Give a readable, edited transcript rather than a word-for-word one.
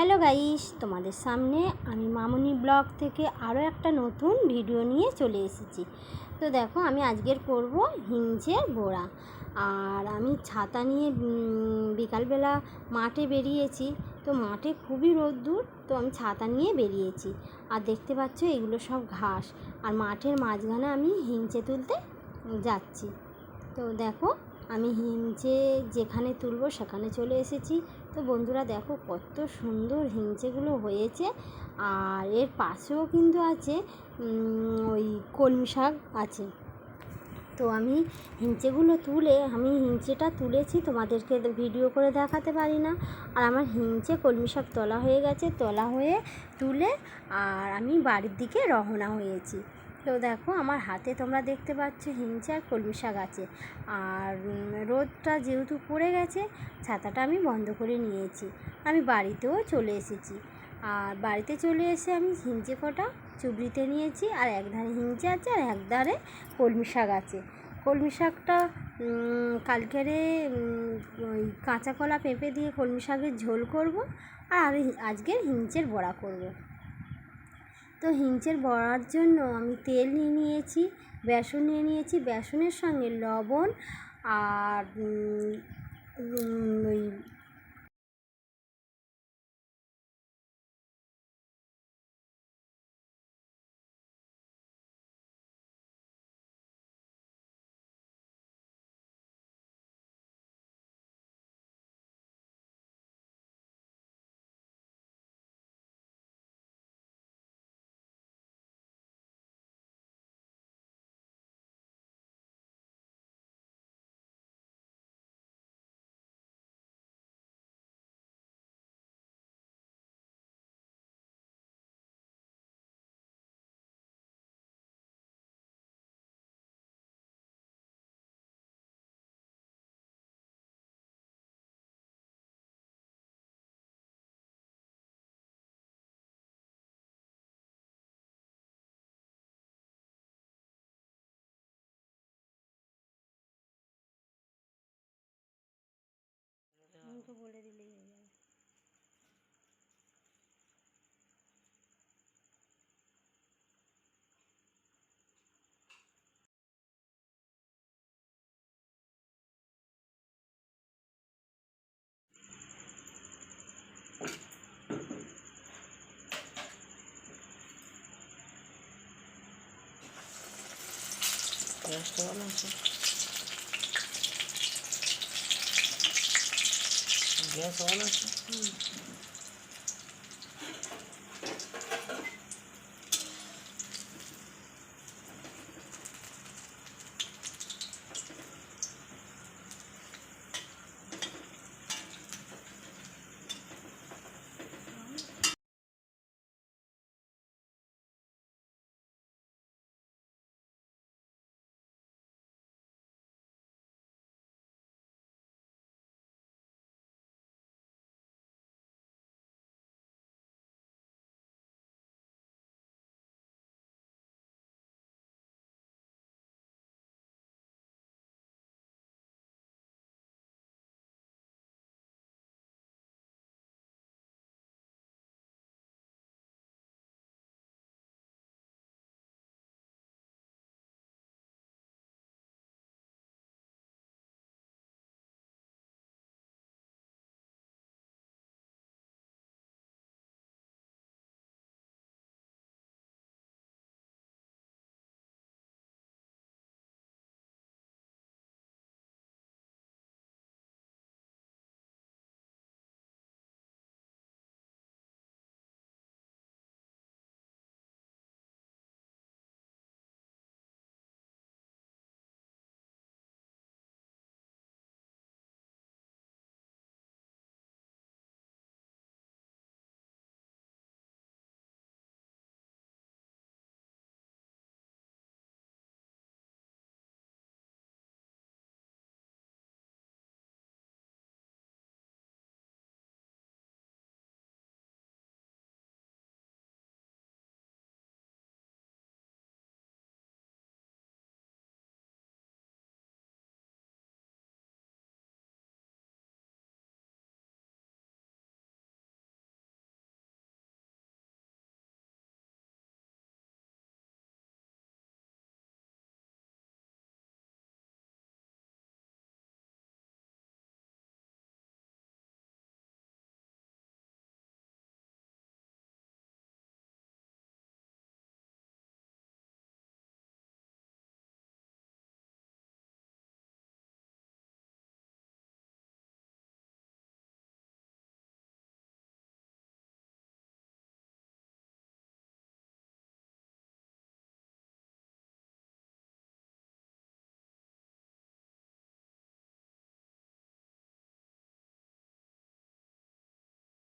Hello guys, তোমাদের সামনে আমি মামুনি ব্লগ থেকে আরও একটা নতুন ভিডিও নিয়ে চলে এসেছি। তো দেখো, আমি আজকের করব হিঞ্চের বড়া। আর আমি ছাতা নিয়ে বিকালবেলা মাঠে বেরিয়েছি। তো মাঠে খুবই রোদ্দুর, তো আমি ছাতা নিয়ে বেরিয়েছি। আর দেখতে পাচ্ছ এগুলো সব ঘাস, আর মাঠের মাঝখানে আমি হিঞ্চে তুলতে যাচ্ছি। তো দেখো, আমি হিঞ্চে যেখানে তুলবো সেখানে চলে এসেছি। তো বন্ধুরা দেখো, কত সুন্দর হিঞ্চেগুলো হয়েছে। আর এর পাশেও কিন্তু আছে ওই কলমি শাক আছে। তো আমি হিঞ্চেগুলো তুলে, আমি হিঞ্চেটা তুলেছি, তোমাদেরকে ভিডিও করে দেখাতে পারি না। আর আমার হিঞ্চে কলমি শাক তোলা হয়ে গেছে, তোলা হয়ে তুলে আর আমি বাড়ির দিকে রওনা হয়েছি। তো দেখো, আমার হাতে তোমরা দেখতে পাচ্ছ হিঞ্চে আর কলমি শাক আছে। আর রোদটা যেহেতু পড়ে গেছে, ছাতাটা আমি বন্ধ করে নিয়েছি। আমি বাড়িতেও চলে এসেছি। আর বাড়িতে চলে এসে আমি হিঞ্চে কটা চুবড়িতে নিয়েছি। আর এক ধারে হিঞ্চে আছে আর এক ধারে কলমি শাক আছে। কলমি শাকটা কালকেরে ওই কাঁচা কলা পেঁপে দিয়ে কলমি শাকের ঝোল করব। আর আজকের হিঞ্চের বড়া করব। তো হিঞ্চের বড়ার জন্য আমি তেল নিয়ে নিয়েছি, বেসন নিয়ে নিয়েছি, বেসনের সঙ্গে লবণ আর ওই বলে দিলেই হয়ে যাবে। গ্যাসটা ভালো আছে, গ্যাস ভালো আছে।